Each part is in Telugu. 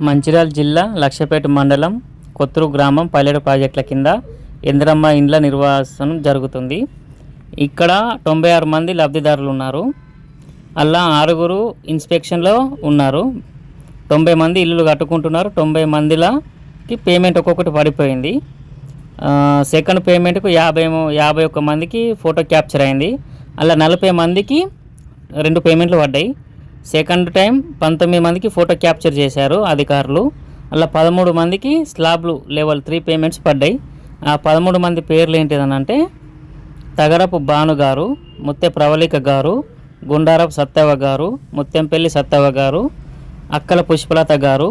మంచిర్యాల జిల్లా లక్షపేట మండలం కొత్తూరు గ్రామం పల్లెడు ప్రాజెక్టుల కింద ఇందిరమ్మ ఇండ్ల నిర్వాసనం జరుగుతుంది. ఇక్కడ 96 మంది లబ్ధిదారులు ఉన్నారు. అలా 6 ఇన్స్పెక్షన్లో ఉన్నారు. 90 మంది ఇల్లులు కట్టుకుంటున్నారు. 90 మందికి పేమెంట్ ఒక్కొక్కటి పడిపోయింది. సెకండ్ పేమెంట్కు 51 మందికి ఫోటో క్యాప్చర్ అయింది. అలా 40 మందికి 2 పేమెంట్లు పడ్డాయి. సెకండ్ టైం 19 మందికి ఫోటో క్యాప్చర్ చేశారు అధికారులు. అలా 13 మందికి స్లాబ్లు లెవెల్ 3 పేమెంట్స్ పడ్డాయి. ఆ 13 మంది పేర్లు ఏంటిదనంటే తగరపు భాను గారు, ముత్తె ప్రవళిక గారు, గుండారపు సత్తవ గారు, ముత్తెంపల్లి సత్తవ గారు, అక్కల పుష్పలత గారు,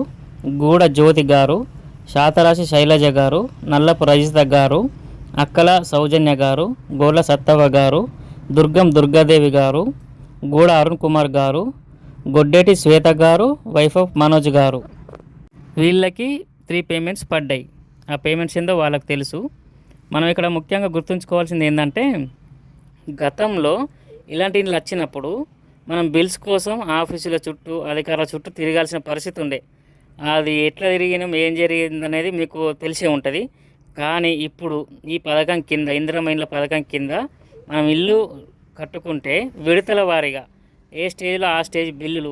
గూడ జ్యోతి గారు, శాతరాశి శైలజ గారు, నల్లపు రజిత గారు, అక్కల సౌజన్య గారు, గోళ్ళ సత్తవ గారు, దుర్గాదేవి గారు, గూడ అరుణ్ కుమార్ గారు, గొడ్డేటి శ్వేత గారు, వైఫ్ ఆఫ్ మనోజ్ గారు. వీళ్ళకి 3 పేమెంట్స్ పడ్డాయి. ఆ పేమెంట్స్ ఏందో వాళ్ళకి తెలుసు. మనం ఇక్కడ ముఖ్యంగా గుర్తుంచుకోవాల్సింది ఏంటంటే, గతంలో ఇలాంటి ఇండ్లు వచ్చినప్పుడు మనం బిల్స్ కోసం ఆఫీసుల చుట్టూ అధికారుల చుట్టూ తిరగాల్సిన పరిస్థితి ఉండే. అది ఎట్లా తిరిగినాం, ఏం జరిగింది అనేది మీకు తెలిసే ఉంటుంది. కానీ ఇప్పుడు ఈ పథకం కింద, ఇందిరమ్మ ఇండ్ల పథకం కింద మనం ఇల్లు కట్టుకుంటే విడతల వారీగా ఏ స్టేజ్లో ఆ స్టేజ్ బిల్లులు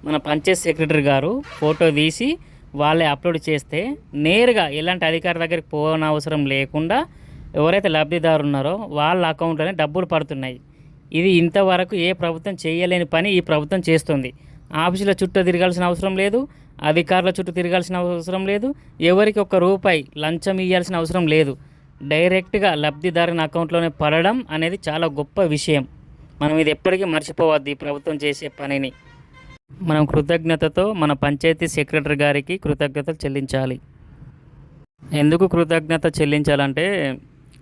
మన పంచాయత్ సెక్రటరీ గారు ఫోటో తీసి వాళ్ళే అప్లోడ్ చేస్తే నేరుగా ఎలాంటి అధికారి దగ్గరికి పోనవసరం లేకుండా ఎవరైతే లబ్ధిదారు ఉన్నారో వాళ్ళ అకౌంట్లోనే డబ్బులు పడుతున్నాయి. ఇది ఇంతవరకు ఏ ప్రభుత్వం చేయలేని పని ఈ ప్రభుత్వం చేస్తుంది. ఆఫీసుల చుట్టూ తిరగాల్సిన అవసరం లేదు, అధికారుల చుట్టూ తిరగాల్సిన అవసరం లేదు, ఎవరికి ₹1 లంచం ఇవ్వాల్సిన అవసరం లేదు. డైరెక్ట్గా లబ్ధిదారుని అకౌంట్లోనే పడడం అనేది చాలా గొప్ప విషయం. మనం ఇది ఎప్పటికీ మర్చిపోవద్దు. ఈ ప్రభుత్వం చేసే పనిని మనం కృతజ్ఞతతో మన పంచాయతీ సెక్రటరీ గారికి కృతజ్ఞతలు చెల్లించాలి. ఎందుకు కృతజ్ఞత చెల్లించాలంటే,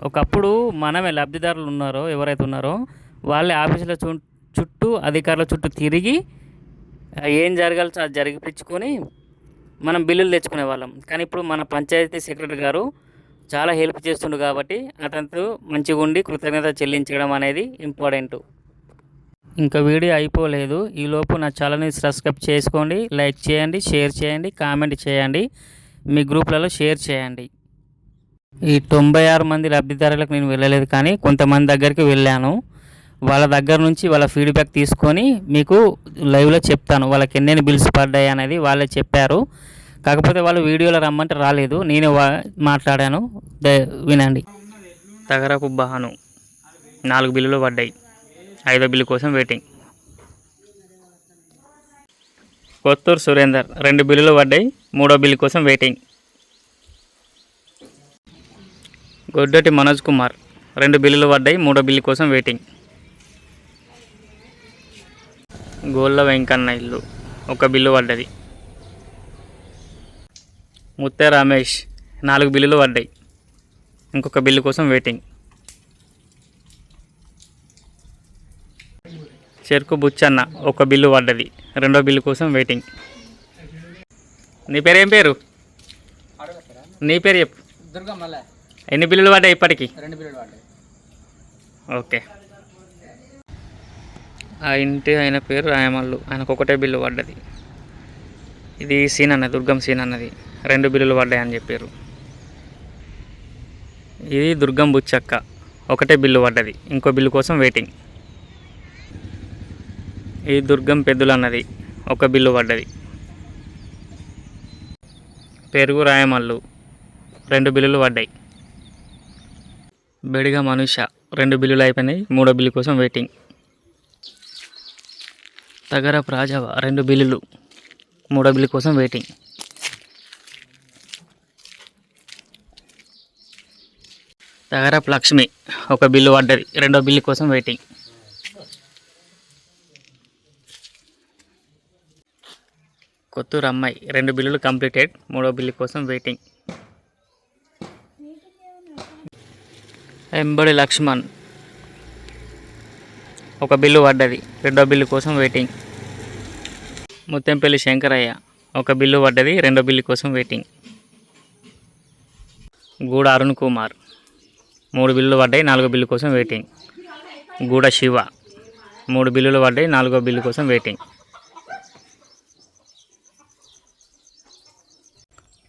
ఒకప్పుడు మనమే లబ్ధిదారులు ఉన్నారో ఎవరైతే ఉన్నారో వాళ్ళే ఆఫీసుల చుట్టూ అధికారుల చుట్టూ తిరిగి ఏం జరగాల్సి అది జరిపించుకొని మనం బిల్లులు తెచ్చుకునే వాళ్ళం. కానీ ఇప్పుడు మన పంచాయతీ సెక్రటరీ గారు చాలా హెల్ప్ చేస్తుండు కాబట్టి అతనితో మంచిగా ఉండి కృతజ్ఞత చెల్లించడం అనేది ఇంపార్టెంట్. ఇంకా వీడియో అయిపోలేదు. ఈలోపు నా ఛానల్ని సబ్స్క్రైబ్ చేసుకోండి, లైక్ చేయండి, షేర్ చేయండి, కామెంట్ చేయండి, మీ గ్రూప్లలో షేర్ చేయండి. ఈ 96 మంది లబ్ధిదారులకు నేను వెళ్ళలేదు, కానీ కొంతమంది దగ్గరికి వెళ్ళాను. వాళ్ళ దగ్గర నుంచి వాళ్ళ ఫీడ్బ్యాక్ తీసుకొని మీకు లైవ్లో చెప్తాను. వాళ్ళకి ఎన్నెన్ని బిల్స్ పడ్డాయి అనేది వాళ్ళే చెప్పారు. కాకపోతే వాళ్ళు వీడియోలో రమ్మంటే రాలేదు, నేను మాట్లాడాను, వినండి. తగరపు భాను 4 బిల్లులు పడ్డాయి, 5వ బిల్లు కోసం వెయిటింగ్. కొత్తూరు సురేందర్ 2 బిల్లులు పడ్డాయి, 3వ బిల్లు కోసం వెయిటింగ్. గొడ్డటి మనోజ్ కుమార్ 2 బిల్లులు పడ్డాయి, 3వ బిల్లు కోసం వెయిటింగ్. గోళ్ళ వెంకన్న ఇల్లు 1 బిల్లు పడ్డది. ముత్తే రమేష్ 4 బిల్లులు పడ్డాయి, ఇంకొక బిల్లు కోసం వెయిటింగ్. చెరుకు బుచ్చన్న 1 బిల్లు పడ్డది, 2వ బిల్లు కోసం వెయిటింగ్. నీ పేరు ఏం పేరు? నీ పేరు చెప్పు. ఎన్ని బిల్లులు పడ్డాయి ఇప్పటికి? 2 బిల్లులు పడ్డాయి. ఓకే. ఆ ఇంటి ఆయన పేరు రాయమల్లు, ఆయనకు 1 బిల్లు పడ్డది. ఇది సీన్ అన్నది, దుర్గం సీన్ అన్నది, 2 బిల్లులు పడ్డాయి అని చెప్పారు. ఇది దుర్గం బుచ్చక్క, 1 బిల్లు పడ్డది, ఇంకో బిల్లు కోసం వెయిటింగ్. ఇది దుర్గం పెద్దులు అన్నది, 1 బిల్లు పడ్డది. పెరుగు రాయమల్లు 2 బిల్లులు పడ్డాయి. బెడిగ మనుష 2 బిల్లులు అయిపోయినాయి, 3వ బిల్లు కోసం వెయిటింగ్. తగరపు రాజవ 2 బిల్లులు, 3వ బిల్లు కోసం వెయిటింగ్. తగరపు లక్ష్మి 1 బిల్లు పడ్డది, 2వ బిల్లు కోసం వెయిటింగ్. కొత్తూరు అమ్మాయి 2 బిల్లులు కంప్లీటెడ్, 3వ బిల్లు కోసం వెయిటింగ్. ఎంబడి లక్ష్మణ్ 1 బిల్లు పడ్డది, 2వ బిల్లు కోసం వెయిటింగ్. ముత్తెంపల్లి శంకరయ్య 1 బిల్లు పడ్డది, 2వ బిల్లు కోసం వెయిటింగ్. గూడ అరుణ్ కుమార్ 3 బిల్లులు పడ్డాయి, 4వ బిల్లు కోసం వెయిటింగ్. గూడ శివ 3 బిల్లులు పడ్డాయి, 4వ బిల్లు కోసం వెయిటింగ్.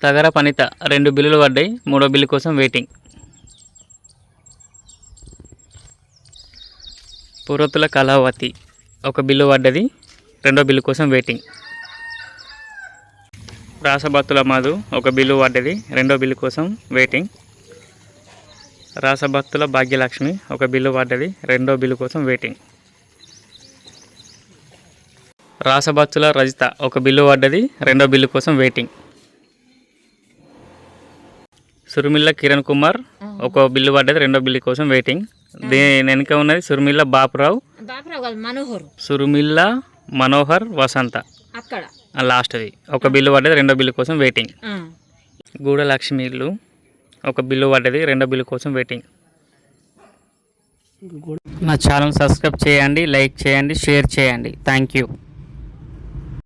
తగర పనిత 2 బిల్లులు పడ్డాయి, 3వ బిల్లు కోసం వెయిటింగ్. పురతుల కళావతి 1 బిల్లు పడ్డది, 2వ బిల్లు కోసం వెయిటింగ్. రాసబత్తుల మధు 1 బిల్లు పడ్డది, 2వ బిల్లు కోసం వెయిటింగ్. రాసబత్తుల భాగ్యలక్ష్మి 1 బిల్లు పడ్డది, 2వ బిల్లు కోసం వెయిటింగ్. రాసబత్తుల రజిత 1 బిల్లు పడ్డది, 2వ బిల్లు కోసం వెయిటింగ్. సురుమిల్ల కిరణ్ కుమార్ 1 బిల్లు పడ్డది, 2వ బిల్లు కోసం వెయిటింగ్. దీని వెనుక ఉన్నది సురుమిల్ల బాపురావు, సురుమిల్ల మనోహర్ వసంత లాస్ట్ది 1 బిల్లు పడ్డది, 2వ బిల్లు కోసం వెయిటింగ్. గూడ లక్ష్మి ఇల్లు 1 బిల్లు పడ్డది, 2వ బిల్లు కోసం వెయిటింగ్. నా ఛానల్ సబ్స్క్రైబ్ చేయండి, లైక్ చేయండి, షేర్ చేయండి. Thank you.